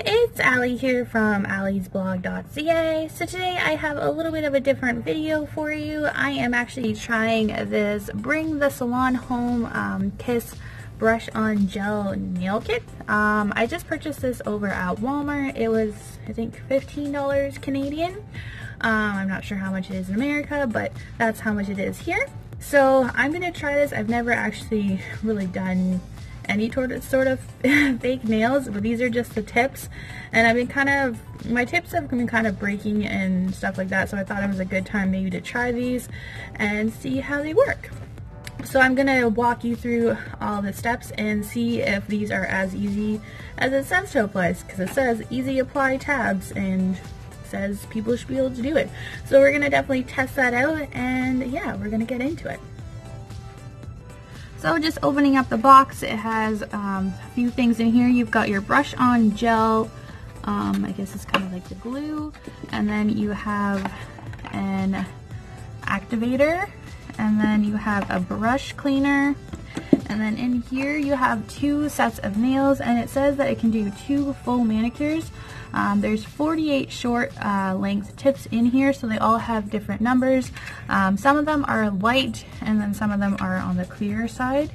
It's Allie here from alliesblog.ca. So today I have a little bit of a different video for you. I am actually trying this Bring the Salon Home Kiss Brush On Gel Nail Kit. I just purchased this over at Walmart. It was, I think, $15 Canadian. I'm not sure how much it is in America, but that's how much it is here. So I'm going to try this. I've never actually really done any sort of fake nails, but these are just the tips, and I've been my tips have been kind of breaking and stuff like that, so I thought it was a good time maybe to try these and see how they work. So I'm gonna walk you through all the steps and see if these are as easy as it says to apply, because it says easy apply tabs and says people should be able to do it. So we're gonna definitely test that out, and yeah, we're gonna get into it. So just opening up the box, it has a few things in here. You've got your brush on gel, I guess it's kind of like the glue, and then you have an activator, and then you have a brush cleaner, and then in here you have 2 sets of nails, and it says that it can do 2 full manicures. There's 48 short length tips in here, so they all have different numbers. Some of them are light, and then some of them are on the clear side.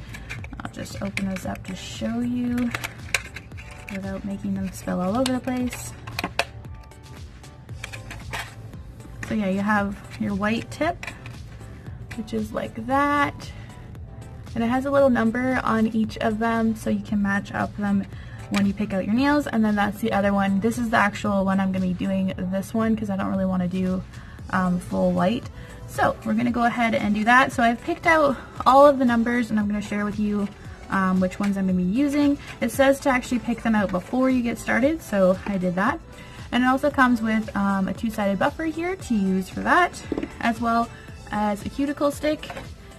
I'll just open this up to show you without making them spill all over the place. So yeah, you have your white tip, which is like that, and it has a little number on each of them so you can match up them when you pick out your nails. And then that's the other one. This is the actual one I'm going to be doing, this one, because I don't really want to do full white. So we're going to go ahead and do that. So I've picked out all of the numbers, and I'm going to share with you which ones I'm going to be using. It says to actually pick them out before you get started, so I did that. And it also comes with a 2-sided buffer here to use for that, as well as a cuticle stick,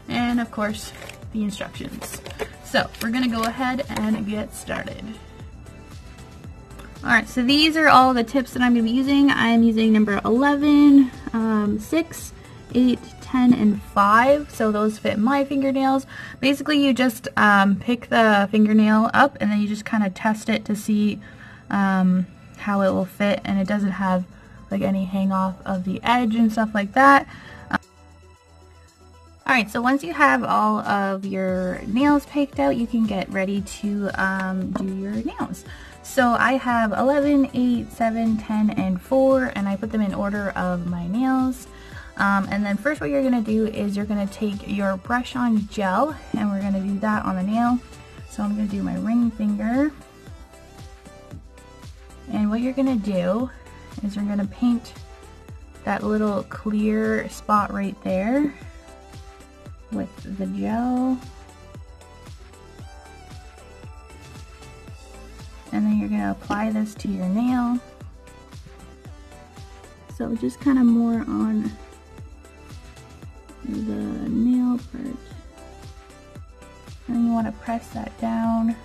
and of course the instructions. So we're going to go ahead and get started. Alright, so these are all the tips that I'm going to be using. I'm using number 11, 6, 8, 10, and 5. So those fit my fingernails. Basically, you just pick the fingernail up, and then you just kind of test it to see how it will fit, and it doesn't have like any hang off of the edge and stuff like that. Alright, so once you have all of your nails picked out, you can get ready to do your nails. So I have 11, 8, 7, 10, and 4, and I put them in order of my nails. And then first what you're going to do is you're going to take your brush on gel, and we're going to do that on the nail. So I'm going to do my ring finger. And what you're going to do is you're going to paint that little clear spot right there with the gel. And then you're going to apply this to your nail. So just kind of more on the nail part. And you want to press that down.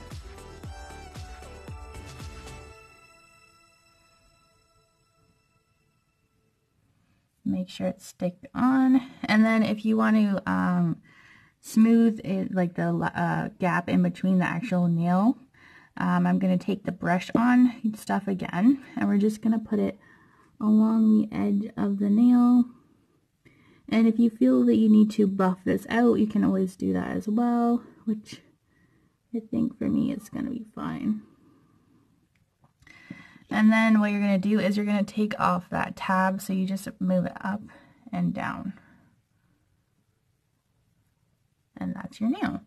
Make sure it's sticked on. And then if you want to smooth it, like the gap in between the actual nail, I'm going to take the brush on stuff again, and we're just going to put it along the edge of the nail. And if you feel that you need to buff this out, you can always do that as well, which I think for me it's going to be fine. And then what you're going to do is you're going to take off that tab, so you just move it up and down. And that's your nail.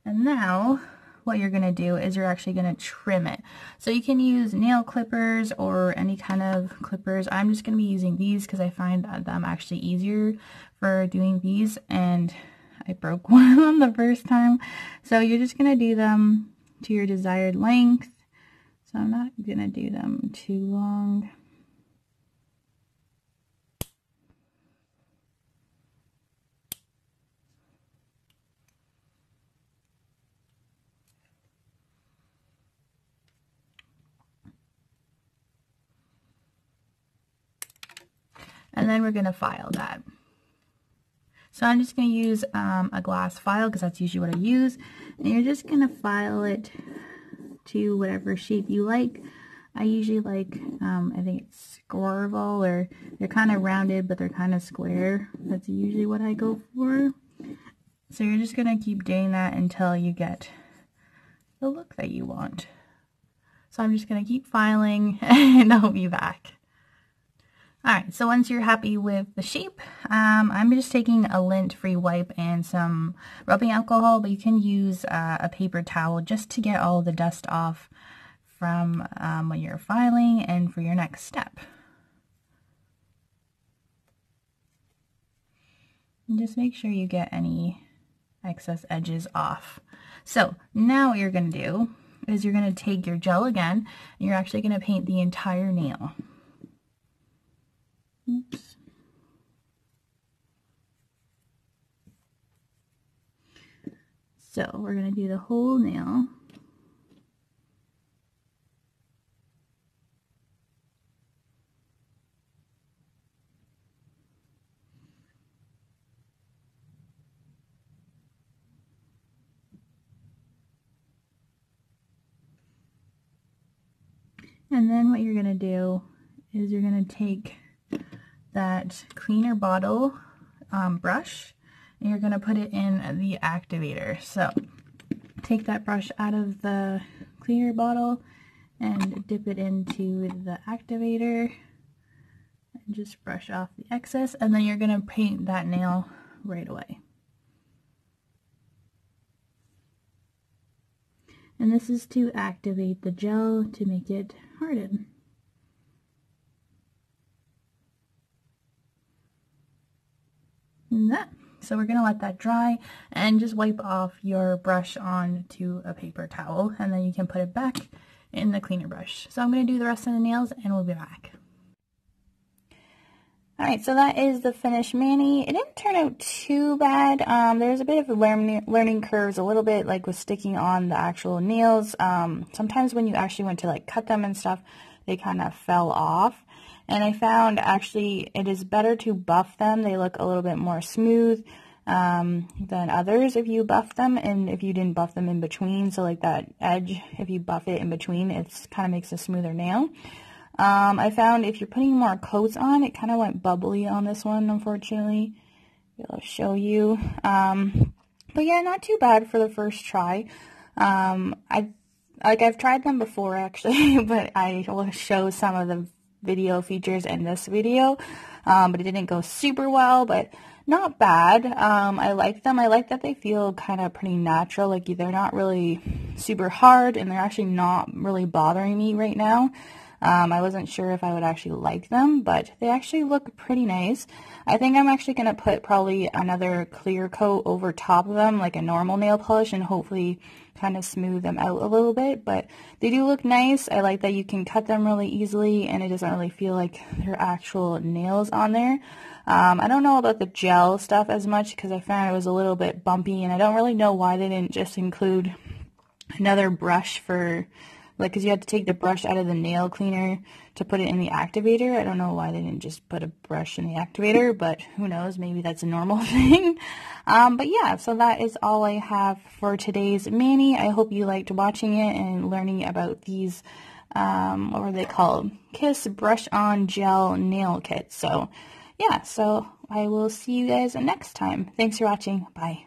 And now what you're going to do is you're actually going to trim it. So you can use nail clippers or any kind of clippers. I'm just going to be using these because I find them actually easier for doing these, and I broke one the first time. So you're just going to do them to your desired length. So I'm not going to do them too long. And then we're going to file that. So I'm just going to use a glass file because that's usually what I use. And you're just going to file it to whatever shape you like. I usually like, I think it's Squirrel, or they're kind of rounded, but they're kind of square. That's usually what I go for. So you're just going to keep doing that until you get the look that you want. So I'm just going to keep filing and I'll be back. Alright, so once you're happy with the shape, I'm just taking a lint-free wipe and some rubbing alcohol, but you can use a paper towel just to get all the dust off from when you're filing and for your next step. And just make sure you get any excess edges off. So now what you're going to do is you're going to take your gel again, and you're actually going to paint the entire nail. Oops. So we're going to do the whole nail. And then what you're going to do is you're going to take that cleaner bottle brush, and you're going to put it in the activator. So take that brush out of the cleaner bottle and dip it into the activator and just brush off the excess, and then you're going to paint that nail right away. And this is to activate the gel to make it harden. And that. So we're going to let that dry and just wipe off your brush onto a paper towel, and then you can put it back in the cleaner brush. So I'm going to do the rest of the nails and we'll be back. Alright, so that is the finished mani. It didn't turn out too bad. There's a bit of a learning curves, a little bit like with sticking on the actual nails. Sometimes when you actually went to like cut them and stuff, they kind of fell off. And I found actually it is better to buff them. They look a little bit more smooth than others if you buff them, and if you didn't buff them in between. So like that edge, if you buff it in between, it kind of makes a smoother nail. I found if you're putting more coats on, it kind of went bubbly on this one, unfortunately. I'll show you. But yeah, not too bad for the first try. I've tried them before actually, but I will show some of the video features in this video. But it didn't go super well, but not bad. I like them. I like that they feel kind of pretty natural. Like they're not really super hard, and they're actually not really bothering me right now. I wasn't sure if I would actually like them, but they actually look pretty nice. I think I'm actually going to put probably another clear coat over top of them, like a normal nail polish, and hopefully kind of smooth them out a little bit. But they do look nice. I like that you can cut them really easily, and it doesn't really feel like they're actual nails on there. I don't know about the gel stuff as much because I found it was a little bit bumpy, and I don't really know why they didn't just include another brush for... because you had to take the brush out of the nail cleaner to put it in the activator. I don't know why they didn't just put a brush in the activator, but who knows, maybe that's a normal thing. But yeah, so that is all I have for today's mani. I hope you liked watching it and learning about these, what were they called? Kiss Brush On Gel Nail Kits. So yeah, so I will see you guys next time. Thanks for watching. Bye.